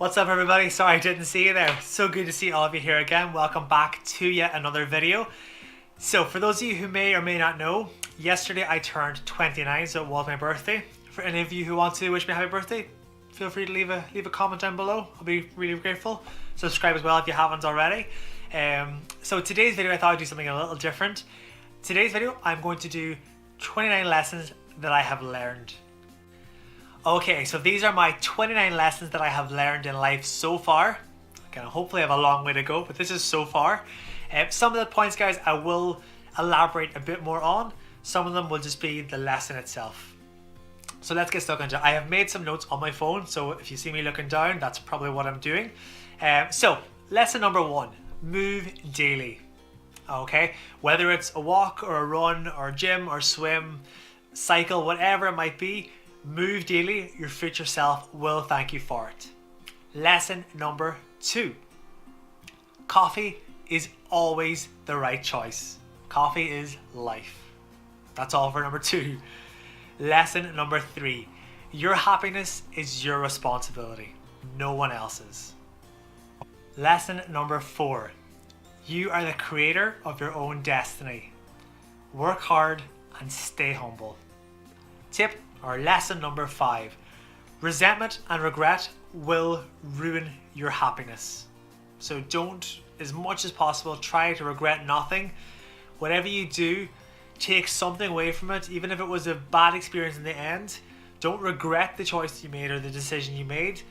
What's up everybody? Sorry I didn't see you there. So good to see all of you here again. Welcome back to yet another video. So for those of you who may or may not know, yesterday I turned 29, so it was my birthday. For any of you who want to wish me a happy birthday, feel free to leave a comment down below. I'll be really grateful. Subscribe as well if you haven't already. So today's video I thought I'd do something a little different. Today's video I'm going to do 29 lessons that I have learned. Okay, so these are my 29 lessons that I have learned in life so far. Again, hopefully I have a long way to go, but this is so far. Some of the points, guys, I will elaborate a bit more on. Some of them will just be the lesson itself. So let's get stuck into it. I have made some notes on my phone, so if you see me looking down, that's probably what I'm doing. So, lesson number 1, move daily. Okay, whether it's a walk or a run or gym or swim, cycle, whatever it might be, move daily, your future self will thank you for it. Lesson number 2. Coffee is always the right choice. Coffee is life. That's all for number 2. Lesson number 3. Your happiness is your responsibility, no one else's. Lesson number 4. You are the creator of your own destiny. Work hard and stay humble. Tip or lesson number 5. Resentment and regret will ruin your happiness. So don't, as much as possible, try to regret nothing. Whatever you do, take something away from it, even if it was a bad experience in the end. Don't regret the choice you made or the decision you made.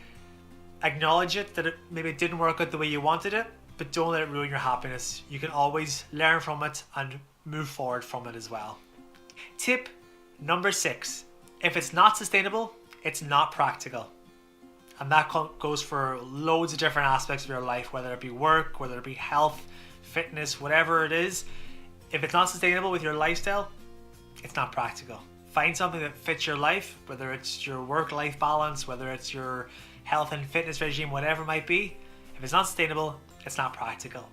Acknowledge it, that maybe it didn't work out the way you wanted it, but don't let it ruin your happiness. You can always learn from it and move forward from it as well. Tip number 6. If it's not sustainable, it's not practical. And that goes for loads of different aspects of your life, whether it be work, whether it be health, fitness, whatever it is. If it's not sustainable with your lifestyle, it's not practical. Find something that fits your life, whether it's your work-life balance, whether it's your health and fitness regime, whatever it might be. If it's not sustainable, it's not practical.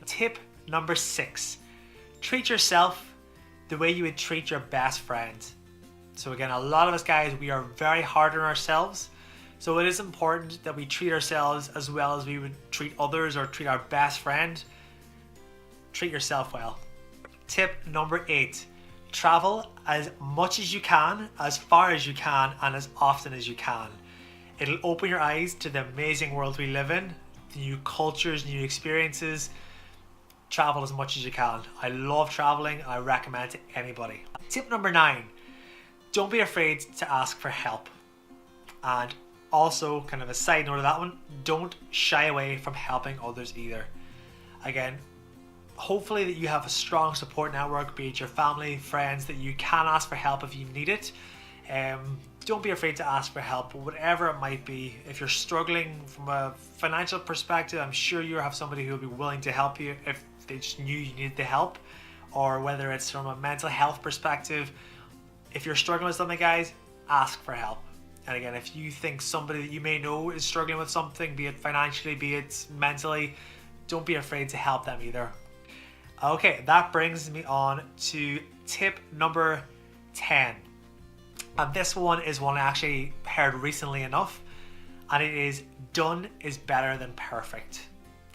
Tip number 6. Treat yourself the way you would treat your best friend. So again, a lot of us guys, we are very hard on ourselves. So it is important that we treat ourselves as well as we would treat others or treat our best friend. Treat yourself well. Tip number 8. Travel as much as you can, as far as you can, and as often as you can. It'll open your eyes to the amazing world we live in, new cultures, new experiences. Travel as much as you can. I love traveling. I recommend it to anybody. Tip number 9. Don't be afraid to ask for help. And also, kind of a side note of that one, don't shy away from helping others either. Again, hopefully that you have a strong support network, be it your family, friends, that you can ask for help if you need it. Don't be afraid to ask for help, whatever it might be. If you're struggling from a financial perspective, I'm sure you have somebody who will be willing to help you if they just knew you needed the help. Or whether it's from a mental health perspective, if you're struggling with something, guys, ask for help. And again, if you think somebody that you may know is struggling with something, be it financially, be it mentally, don't be afraid to help them either. Okay, that brings me on to tip number 10. And this one is one I actually heard recently enough, and it is done is better than perfect.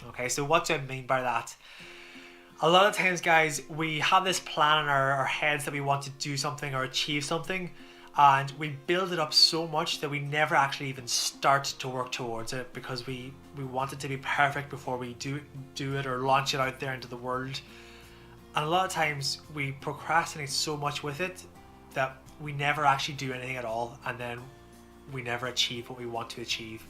Okay, so what do I mean by that? A lot of times, guys, we have this plan in our heads that we want to do something or achieve something, and we build it up so much that we never actually even start to work towards it because we want it to be perfect before we do it or launch it out there into the world. And a lot of times we procrastinate so much with it that we never actually do anything at all, and then we never achieve what we want to achieve.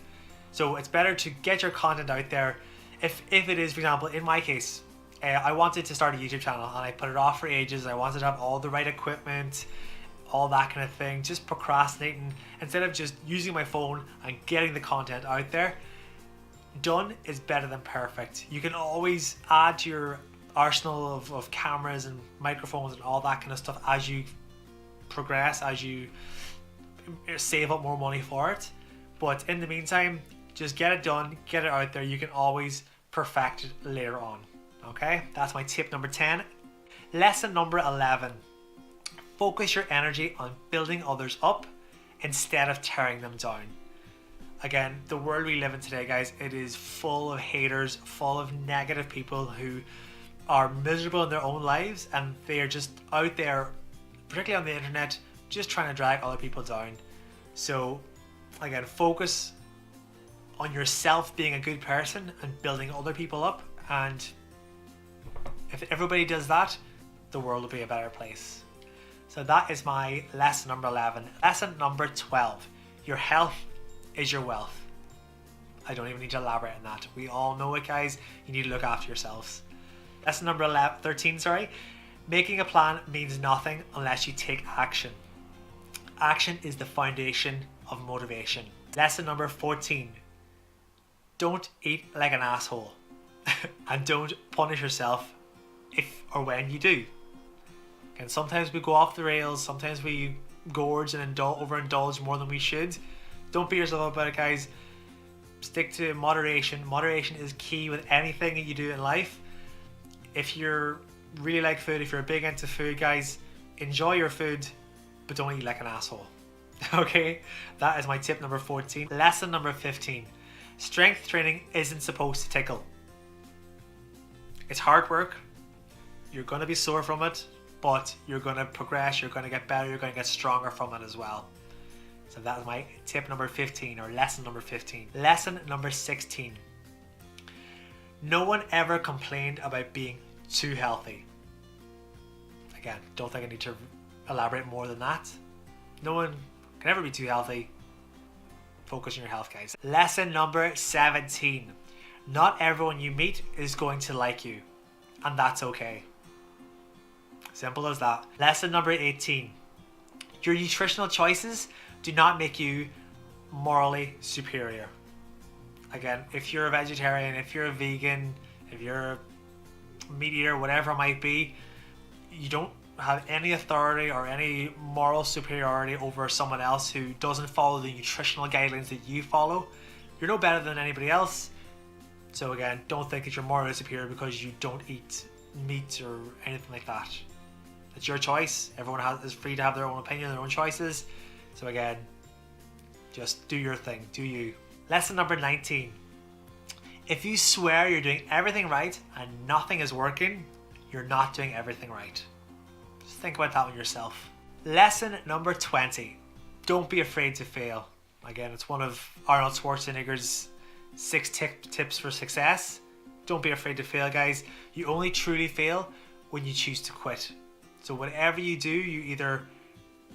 So it's better to get your content out there. If it is, for example, in my case, I wanted to start a YouTube channel and I put it off for ages. I wanted to have all the right equipment, all that kind of thing, just procrastinating instead of just using my phone and getting the content out there. Done is better than perfect. You can always add to your arsenal of cameras and microphones and all that kind of stuff as you progress, as you save up more money for it. But in the meantime, just get it done, get it out there. You can always perfect it later on. Okay, that's my tip number 10. Lesson number 11. Focus your energy on building others up instead of tearing them down. Again, the world we live in today, guys, it is full of haters, full of negative people who are miserable in their own lives, and they are just out there, particularly on the internet, just trying to drag other people down. So again, focus on yourself being a good person and building other people up, and if everybody does that, the world will be a better place. So that is my lesson number 11. Lesson number 12. Your health is your wealth. I don't even need to elaborate on that. We all know it, guys. You need to look after yourselves. Lesson number 13, sorry. Making a plan means nothing unless you take action. Action is the foundation of motivation. Lesson number 14. Don't eat like an asshole. And don't punish yourself if or when you do. And sometimes we go off the rails, sometimes we gorge and overindulge more than we should. Don't beat yourself up about it, guys. Stick to moderation. Moderation is key with anything that you do in life. If you're really like food, if you're big into food, guys, enjoy your food, but don't eat like an asshole. Okay, that is my tip number 14. Lesson number 15. Strength training isn't supposed to tickle. It's hard work. You're going to be sore from it, but you're going to progress, you're going to get better, you're going to get stronger from it as well. So that is my tip number 15, or lesson number 15. Lesson number 16. No one ever complained about being too healthy. Again, don't think I need to elaborate more than that. No one can ever be too healthy. Focus on your health, guys. Lesson number 17. Not everyone you meet is going to like you, and that's okay. Simple as that. Lesson number 18. Your nutritional choices do not make you morally superior. Again, if you're a vegetarian, if you're a vegan, if you're a meat eater, whatever it might be, you don't have any authority or any moral superiority over someone else who doesn't follow the nutritional guidelines that you follow. You're no better than anybody else. So again, don't think that you're morally superior because you don't eat meat or anything like that. It's your choice. Everyone is free to have their own opinion, their own choices. So again, just do your thing, do you. Lesson number 19. If you swear you're doing everything right and nothing is working, you're not doing everything right. Just think about that with yourself. Lesson number 20. Don't be afraid to fail. Again, it's one of Arnold Schwarzenegger's 6 tips for success. Don't be afraid to fail, guys. You only truly fail when you choose to quit. So whatever you do, you either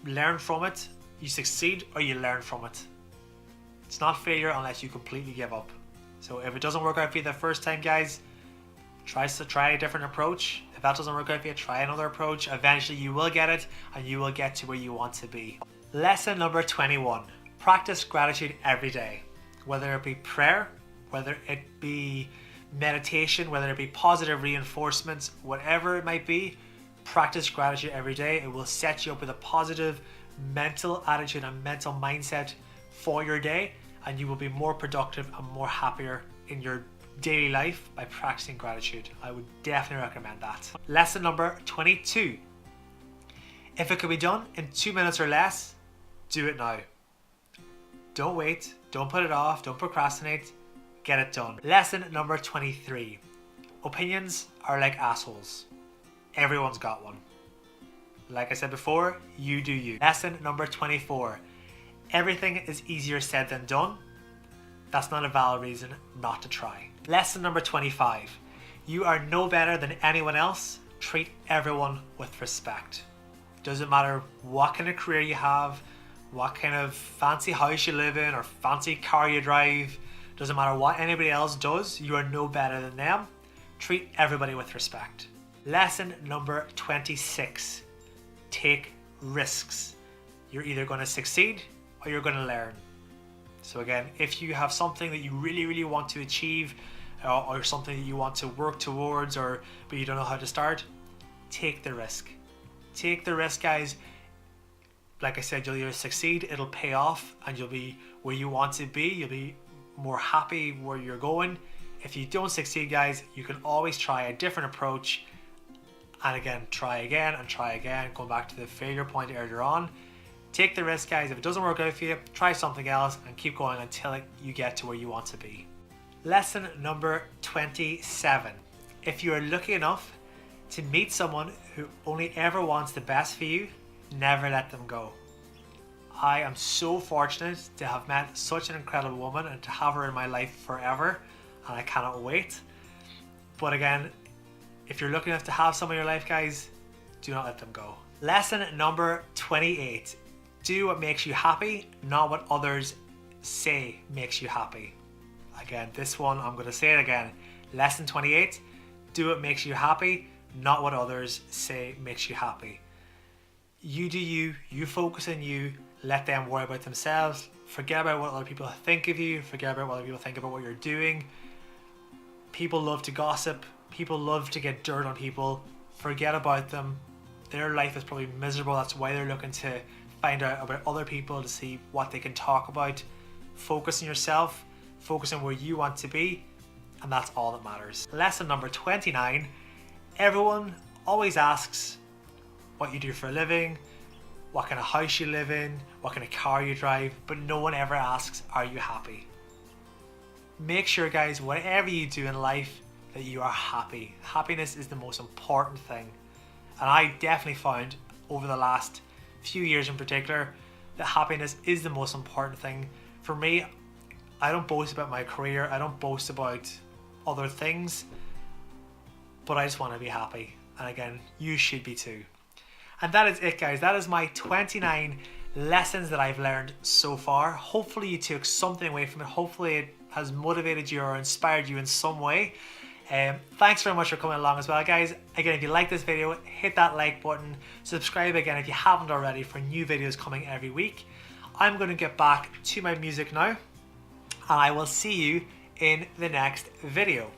learn from it, you succeed, or you learn from it. It's not failure unless you completely give up. So if it doesn't work out for you the first time, guys, try a different approach. If that doesn't work out for you, try another approach. Eventually you will get it and you will get to where you want to be. Lesson number 21. Practice gratitude every day. Whether it be prayer, whether it be meditation, whether it be positive reinforcements, whatever it might be, practice gratitude every day. It will set you up with a positive mental attitude and mental mindset for your day, and you will be more productive and more happier in your daily life by practicing gratitude. I would definitely recommend that. Lesson number 22. If it could be done in 2 minutes or less, do it now. Don't wait, don't put it off, don't procrastinate, get it done. Lesson number 23. Opinions are like assholes. Everyone's got one. Like I said before, you do you. Lesson number 24. Everything is easier said than done. That's not a valid reason not to try. Lesson number 25. You are no better than anyone else. Treat everyone with respect. Doesn't matter what kind of career you have, what kind of fancy house you live in or fancy car you drive. Doesn't matter what anybody else does, you are no better than them. Treat everybody with respect. Lesson number 26. Take risks. You're either going to succeed or you're going to learn. So again, if you have something that you really want to achieve or something that you want to work towards but you don't know how to start, take the risk. Take the risk, guys. Like I said, you'll either succeed, it'll pay off, and you'll be where you want to be. You'll be more happy where you're going. If you don't succeed, guys, you can always try a different approach, and again, try again and try again. Going back to the failure point earlier on, Take the risk, guys. If it doesn't work out for you, try something else and keep going until you get to where you want to be. Lesson number 27. If you are lucky enough to meet someone who only ever wants the best for you, never let them go. I am so fortunate to have met such an incredible woman and to have her in my life forever, and I cannot wait. But again, if you're lucky enough to have someone in your life, guys, do not let them go. Lesson number 28. Do what makes you happy, not what others say makes you happy. Again, this one, I'm going to say it again. Lesson 28. Do what makes you happy, not what others say makes you happy. You do you, you focus on you, let them worry about themselves. Forget about what other people think of you, forget about what other people think about what you're doing. People love to gossip, people love to get dirt on people. Forget about them. Their life is probably miserable, that's why they're looking to find out about other people to see what they can talk about. Focus on yourself, focus on where you want to be, and that's all that matters. Lesson number 29. Everyone always asks what you do for a living, what kind of house you live in, what kind of car you drive, but no one ever asks, are you happy? Make sure, guys, whatever you do in life, that you are happy. Happiness is the most important thing. And I definitely found over the last few years in particular that happiness is the most important thing. For me, I don't boast about my career, I don't boast about other things, but I just want to be happy. And again, you should be too. And that is it, guys. That is my 29 lessons that I've learned so far. Hopefully you took something away from it. Hopefully it has motivated you or inspired you in some way. Thanks very much for coming along as well, guys. Again, if you like this video, hit that like button. Subscribe again if you haven't already for new videos coming every week. I'm going to get back to my music now, and I will see you in the next video.